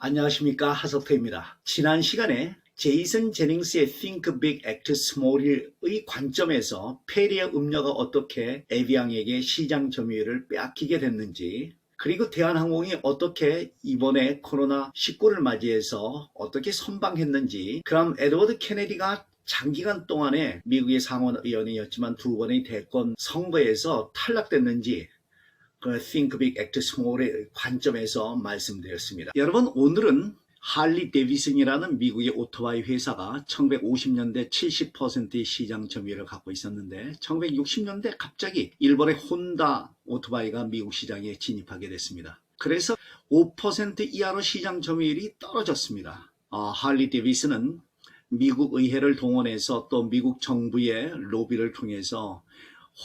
안녕하십니까, 하석터입니다. 지난 시간에 제이슨 제닝스의 Think Big, Act Small의 관점에서 페리의 음료가 어떻게 에비앙에게 시장 점유율을 빼앗기게 됐는지, 그리고 대한항공이 어떻게 이번에 코로나19를 맞이해서 어떻게 선방했는지, 그럼 에드워드 케네디가 장기간 동안에 미국의 상원의원이었지만 두 번의 대권 선거에서 탈락됐는지, 그 Think Big, Act Small의 관점에서 말씀드렸습니다. 여러분, 오늘은 할리 데이비슨이라는 미국의 오토바이 회사가 1950년대 70%의 시장 점유율을 갖고 있었는데 1960년대 갑자기 일본의 혼다 오토바이가 미국 시장에 진입하게 됐습니다. 그래서 5% 이하로 시장 점유율이 떨어졌습니다. 할리 데이비슨은 미국 의회를 동원해서 또 미국 정부의 로비를 통해서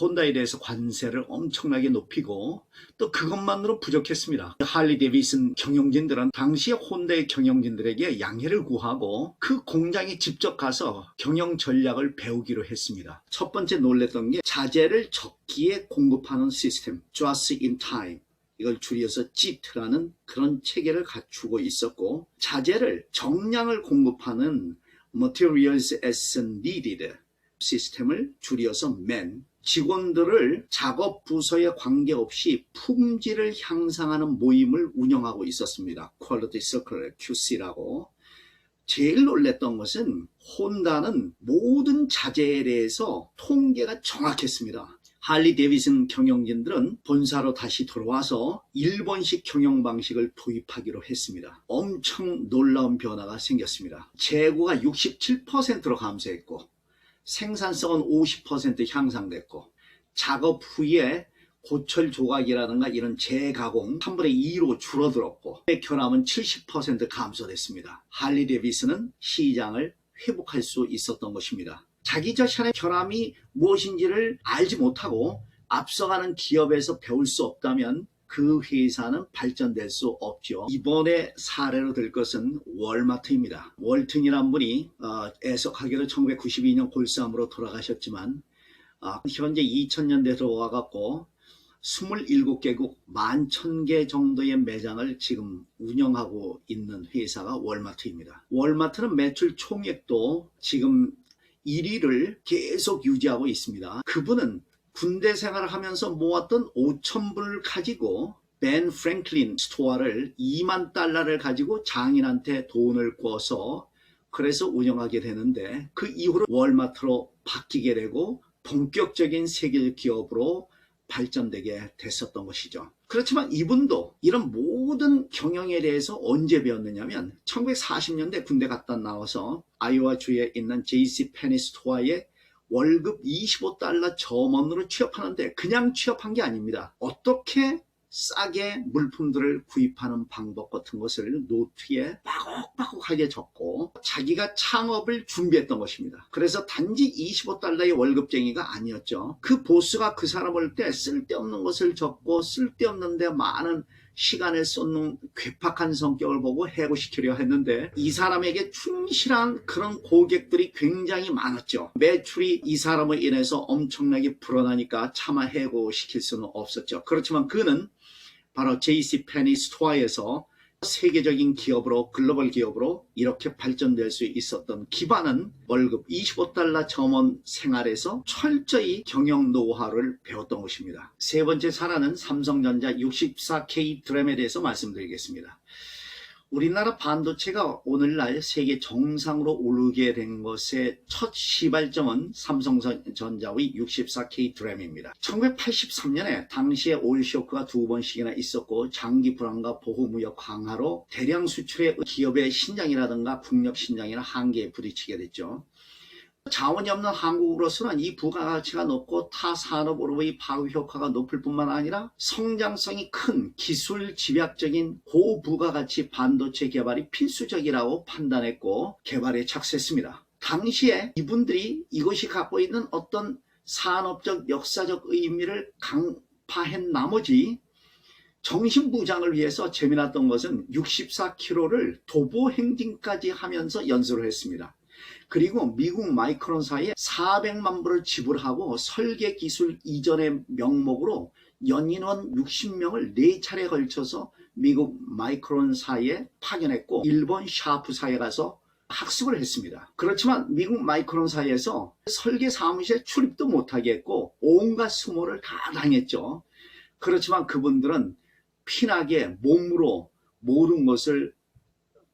혼다에 대해서 관세를 엄청나게 높이고 또 그것만으로 부족했습니다. 할리 데이비슨 경영진들은 당시에 혼다의 경영진들에게 양해를 구하고 그 공장에 직접 가서 경영 전략을 배우기로 했습니다. 첫 번째 놀랬던 게 자재를 적기에 공급하는 시스템, Just in Time. 이걸 줄여서 JIT라는 그런 체계를 갖추고 있었고, 자재를 정량을 공급하는 Materials as Needed 시스템을 줄여서 MAN, 직원들을 작업 부서에 관계없이 품질을 향상하는 모임을 운영하고 있었습니다. Quality Circle, QC라고. 제일 놀랬던 것은 혼다는 모든 자재에 대해서 통계가 정확했습니다. 할리 데이비슨 경영진들은 본사로 다시 돌아와서 일본식 경영 방식을 도입하기로 했습니다. 엄청 놀라운 변화가 생겼습니다. 재고가 67%로 감소했고 생산성은 50% 향상됐고 작업 후에 고철 조각이라든가 이런 재가공 3분의 2로 줄어들었고 결함은 70% 감소됐습니다. 할리 데이비슨은 시장을 회복할 수 있었던 것입니다. 자기 자신의 결함이 무엇인지를 알지 못하고 앞서가는 기업에서 배울 수 없다면 그 회사는 발전될 수 없죠. 이번에 사례로 들 것은 월마트입니다. 월튼이란 분이 애석하게도 1992년 골수암으로 돌아가셨지만 현재 2000년대 들어와갖고 27개국 11,000개 정도의 매장을 지금 운영하고 있는 회사가 월마트입니다. 월마트는 매출 총액도 지금 1위를 계속 유지하고 있습니다. 그분은 군대 생활을 하면서 모았던 5,000불을 가지고 벤 프랭클린 스토어를 2만 달러를 가지고 장인한테 돈을 꿔서 그래서 운영하게 되는데 그 이후로 월마트로 바뀌게 되고 본격적인 세계 기업으로 발전되게 됐었던 것이죠. 그렇지만 이분도 이런 모든 경영에 대해서 언제 배웠느냐면 1940년대 군대 갔다 나와서 아이오와주에 있는 JC 페니 스토어에 월급 25달러 점원으로 취업하는데 그냥 취업한 게 아닙니다. 어떻게 싸게 물품들을 구입하는 방법 같은 것을 노트에 빠곡빠곡하게 적고 자기가 창업을 준비했던 것입니다. 그래서 단지 25달러의 월급쟁이가 아니었죠. 그 보스가 그 사람 올 때 쓸데없는 것을 적고 쓸데없는데 많은 시간을 쏟는 괴팍한 성격을 보고 해고시키려 했는데 이 사람에게 충실한 그런 고객들이 굉장히 많았죠. 매출이 이 사람을 인해서 엄청나게 불어나니까 차마 해고시킬 수는 없었죠. 그렇지만 그는 바로 JC 페니 스토어에서 세계적인 기업으로 글로벌 기업으로 이렇게 발전될 수 있었던 기반은 월급 25달러 점원 생활에서 철저히 경영 노하우를 배웠던 것입니다. 세 번째 사례는 삼성전자 64K 드램에 대해서 말씀드리겠습니다. 우리나라 반도체가 오늘날 세계 정상으로 오르게 된 것의 첫 시발점은 삼성전자의 64K 드램입니다. 1983년에 당시에 오일 쇼크가 2번씩이나 있었고 장기 불안과 보호무역 강화로 대량 수출의 기업의 신장이라든가 국력 신장이나 한계에 부딪히게 됐죠. 자원이 없는 한국으로서는 이 부가가치가 높고 타 산업으로의 파급 효과가 높을 뿐만 아니라 성장성이 큰 기술 집약적인 고부가가치 반도체 개발이 필수적이라고 판단했고 개발에 착수했습니다. 당시에 이분들이 이것이 갖고 있는 어떤 산업적 역사적 의미를 강파한 나머지 정신부장을 위해서 재미났던 것은 64km를 도보 행진까지 하면서 연수를 했습니다. 그리고 미국 마이크론사에 400만 불을 지불하고 설계 기술 이전의 명목으로 연인원 60명을 4차례에 걸쳐서 미국 마이크론사에 파견했고 일본 샤프사에 가서 학습을 했습니다. 그렇지만 미국 마이크론사에서 설계 사무실에 출입도 못하게 했고 온갖 수모를 다 당했죠. 그렇지만 그분들은 피나게 몸으로 모든 것을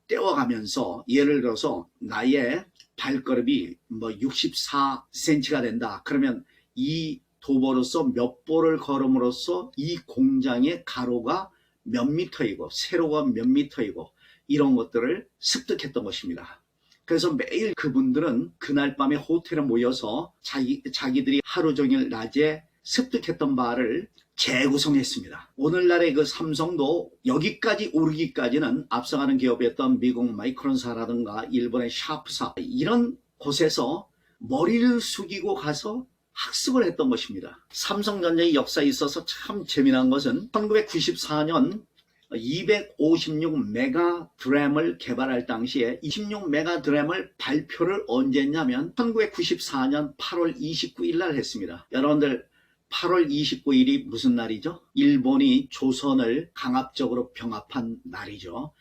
떼어가면서, 예를 들어서 나의 발걸음이 64cm가 된다. 그러면 이 도보로서 몇 보를 걸음으로써 이 공장의 가로가 몇 미터이고 세로가 몇 미터이고 이런 것들을 습득했던 것입니다. 그래서 매일 그분들은 그날 밤에 호텔에 모여서 자기들이 하루 종일 낮에 습득했던 바를 재구성했습니다. 오늘날의 그 삼성도 여기까지 오르기까지는 앞서가는 기업이었던 미국 마이크론사라든가 일본의 샤프사, 이런 곳에서 머리를 숙이고 가서 학습을 했던 것입니다. 삼성전자의 역사에 있어서 참 재미난 것은 1994년 256메가 드램을 개발할 당시에 26메가 드램을 발표를 언제 했냐면 1994년 8월 29일 날 했습니다. 여러분들 8월 29일이 무슨 날이죠? 일본이 조선을 강압적으로 병합한 날이죠.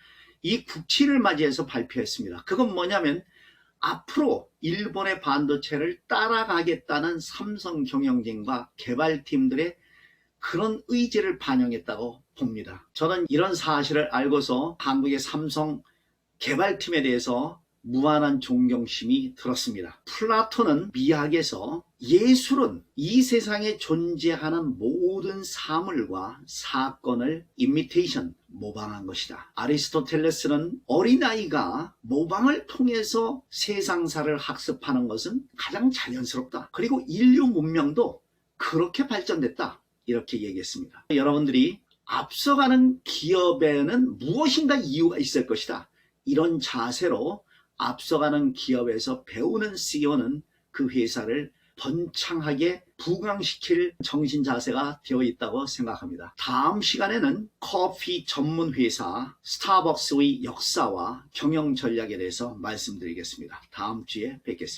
이 국치를 맞이해서 발표했습니다. 그건 뭐냐면 앞으로 일본의 반도체를 따라가겠다는 삼성 경영진과 개발팀들의 그런 의지를 반영했다고 봅니다. 저는 이런 사실을 알고서 한국의 삼성 개발팀에 대해서 무한한 존경심이 들었습니다. 플라톤은 미학에서 예술은 이 세상에 존재하는 모든 사물과 사건을 이미테이션, 모방한 것이다. 아리스토텔레스는 어린아이가 모방을 통해서 세상사를 학습하는 것은 가장 자연스럽다. 그리고 인류 문명도 그렇게 발전됐다. 이렇게 얘기했습니다. 여러분들이 앞서가는 기업에는 무엇인가 이유가 있을 것이다. 이런 자세로 앞서가는 기업에서 배우는 CEO는 그 회사를 번창하게 부강시킬 정신 자세가 되어 있다고 생각합니다. 다음 시간에는 커피 전문 회사 스타벅스의 역사와 경영 전략에 대해서 말씀드리겠습니다. 다음 주에 뵙겠습니다.